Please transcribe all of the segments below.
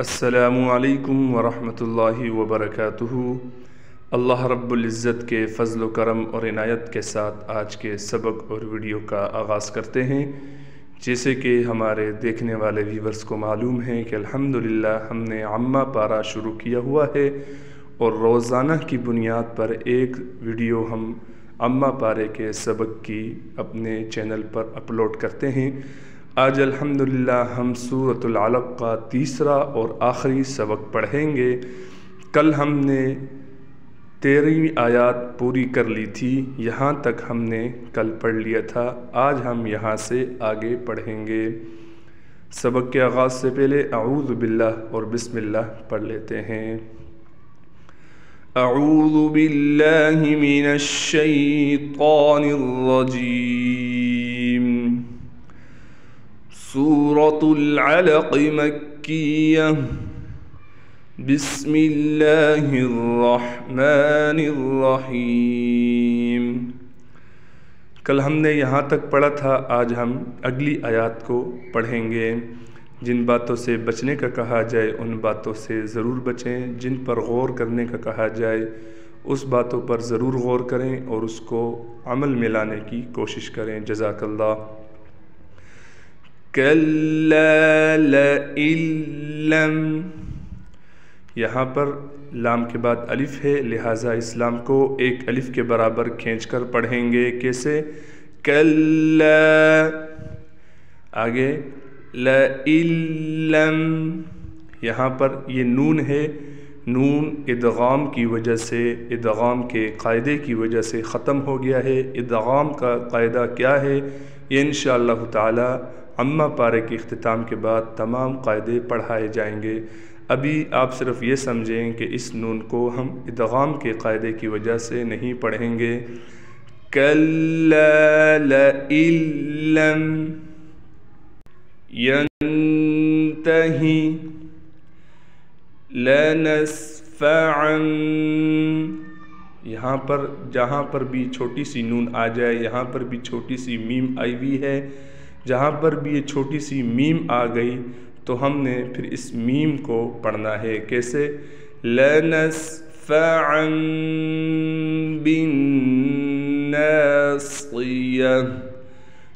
السلام علیکم ورحمۃ اللہ وبرکاتہ۔ اللہ رب العزت کے فضل و کرم اور عنایت کے ساتھ آج کے سبق اور ویڈیو کا آغاز کرتے ہیں۔ جیسے کہ ہمارے دیکھنے والے ویورز کو معلوم ہے کہ الحمدللہ ہم نے عامہ پارہ شروع کیا ہوا ہے اور روزانہ کی بنیاد پر ایک ویڈیو ہم عامہ پارے کے سبق کی اپنے چینل پر اپلوڈ کرتے ہیں۔ آج الحمدللہ ہم سورۃ العلق کا تیسرا اور آخری سبق پڑھیں گے۔ کل ہم نے 13ویں آیات پوری کر لی تھی، یہاں تک ہم نے کل پڑھ لیا تھا۔ آج ہم یہاں سے آگے پڑھیں گے۔ سبق کے آغاز سے پہلے اعوذ باللہ اور بسم اللہ پڑھ لیتے ہیں۔ اعوذ باللہ من الشیطان الرجیم۔ سورۃ العلق مکیہ۔ بسم اللہ الرحمن الرحیم۔ کل ہم نے یہاں تک پڑھا تھا، آج ہم اگلی آیات کو پڑھیں گے۔ جن باتوں سے بچنے کا کہا جائے ان باتوں سے ضرور بچیں، جن پر غور کرنے کا کہا جائے اس باتوں پر ضرور غور کریں اور اس کو عمل میں لانے کی کوشش کریں۔ جزاک اللہ۔ کَلَّا لَئِن لَّمْ، یہاں پر لام کے بعد الف ہے، لہٰذا اس لام کو ایک الف کے برابر کھینچ کر پڑھیں گے۔ کیسے؟ کَلَّا، آگے لَئِن لَّمْ، یہاں پر یہ نون ہے، نون ادغام کی وجہ سے، ادغام کے قاعدے کی وجہ سے ختم ہو گیا ہے۔ ادغام کا قاعدہ کیا ہے یہ انشاءاللہ تعالی عامہ پارے کے اختتام کے بعد تمام قاعدے پڑھائے جائیں گے۔ ابھی آپ صرف یہ سمجھیں کہ اس نون کو ہم ادغام کے قاعدے کی وجہ سے نہیں پڑھیں گے۔ کَلَّا لَئِن لَّمْ يَنْتَهِ لَنَسْفَعًا، یہاں پر جہاں پر بھی چھوٹی سی نون آ جائے، یہاں پر بھی چھوٹی سی میم آئی ہوئی ہے، جہاں پر بھی یہ چھوٹی سی میم آ گئی تو ہم نے پھر اس میم کو پڑھنا ہے۔ کیسے؟ لَنَسْفَعًا بِالنَّاصِیَةِ،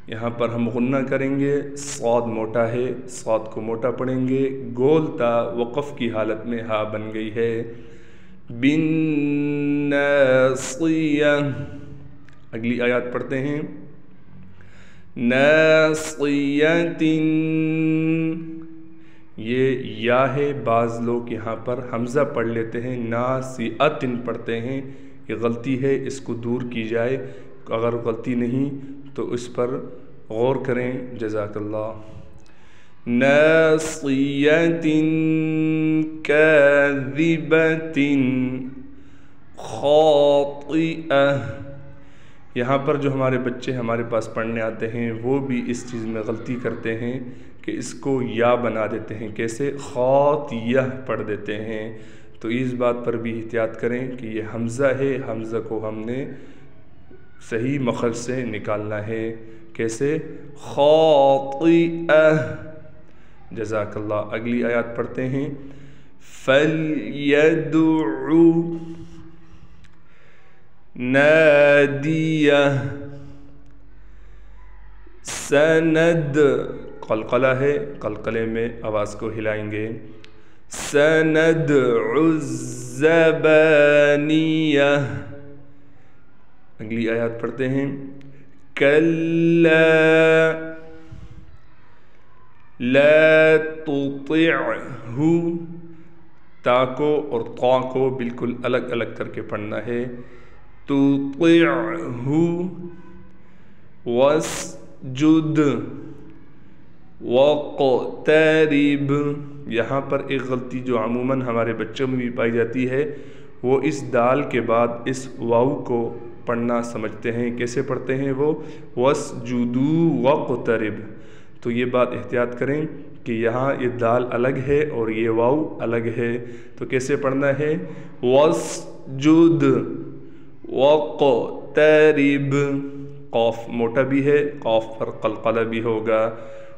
یہاں پر ہم غنہ کریں گے، صاد موٹا ہے، صاد کو موٹا پڑھیں گے، گول تا وقف کی حالت میں ہا بن گئی ہے۔ بِالنَّاصِیَةِ، اگلی آیات پڑھتے ہیں۔ نَاصِیَةٍ، یہ یا ہے، بعض لوگ یہاں پر حمزہ پڑھ لیتے ہیں، نَاصِیَةٍ پڑھتے ہیں، یہ غلطی ہے، اس کو دور کی جائے۔ اگر غلطی نہیں تو اس پر غور کریں۔ جزاک اللہ۔ نَاصِیَةٍ کَاذِبَةٍ خَاطِئَةٍ، یہاں پر جو ہمارے بچے ہمارے پاس پڑھنے آتے ہیں وہ بھی اس چیز میں غلطی کرتے ہیں کہ اس کو یا بنا دیتے ہیں۔ کیسے؟ خاطیہ پڑھ دیتے ہیں۔ تو اس بات پر بھی احتیاط کریں کہ یہ حمزہ ہے، حمزہ کو ہم نے صحیح مخرج سے نکالنا ہے۔ کیسے؟ خاطئہ۔ جزاک اللہ۔ اگلی آیات پڑھتے ہیں۔ فَلْيَدْعُ نَادِیَہُ، سَنَدْ، قلقلہ ہے، قلقلے میں آواز کو ہلائیں گے۔ سَنَدْعُ الزَّبَانِیَّةَ، اگلی آیات پڑھتے ہیں۔ کَلَّا لَا تُطِعْهُ، تا کو اور طا کو بالکل الگ الگ کر کے پڑھنا ہے۔ تُطِعْهُ وَاسْجُدْ وَاقْتَرِبْ، یہاں پر ایک غلطی جو عموماً ہمارے بچوں میں بھی پائی جاتی ہے، وہ اس دال کے بعد اس واو کو پڑھنا سمجھتے ہیں۔ کیسے پڑھتے ہیں وہ؟ وَاسْجُدُوا وَاقْتَرِبْ، تو یہ بات احتیاط کریں کہ یہاں یہ دال الگ ہے اور یہ واو الگ ہے، تو کیسے پڑھنا ہے؟ وَاسْجُدْ وَاقْتَرِبْ، قاف موٹا بھی ہے، قاف پر قلقلہ بھی ہوگا۔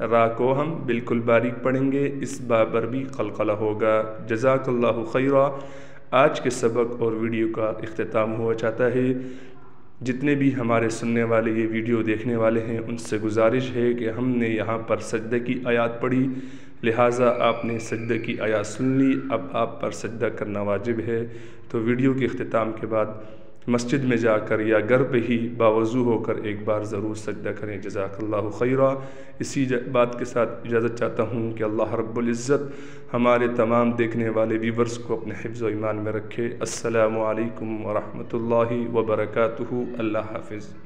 را کو ہم بالکل باریک پڑھیں گے، اس با پر بھی قلقلہ ہوگا۔ جزاک اللہ خیرا۔ آج کے سبق اور ویڈیو کا اختتام ہوا چاہتا ہے۔ جتنے بھی ہمارے سننے والے یہ ویڈیو دیکھنے والے ہیں ان سے گزارش ہے کہ ہم نے یہاں پر سجدہ کی آیات پڑھی، لہٰذا آپ نے سجدہ کی آیات سن لی، اب آپ پر سجدہ کرنا واجب ہے۔ تو ویڈیو کے اختتام کے بعد مسجد میں جا کر یا گھر پہ ہی باوضو ہو کر ایک بار ضرور سجدہ کریں۔ جزاک اللہ خیرا۔ اسی بات کے ساتھ اجازت چاہتا ہوں کہ اللہ رب العزت ہمارے تمام دیکھنے والے ویورز کو اپنے حفظ و ایمان میں رکھے۔ السلام علیکم ورحمۃ اللہ وبرکاتہ۔ اللہ حافظ۔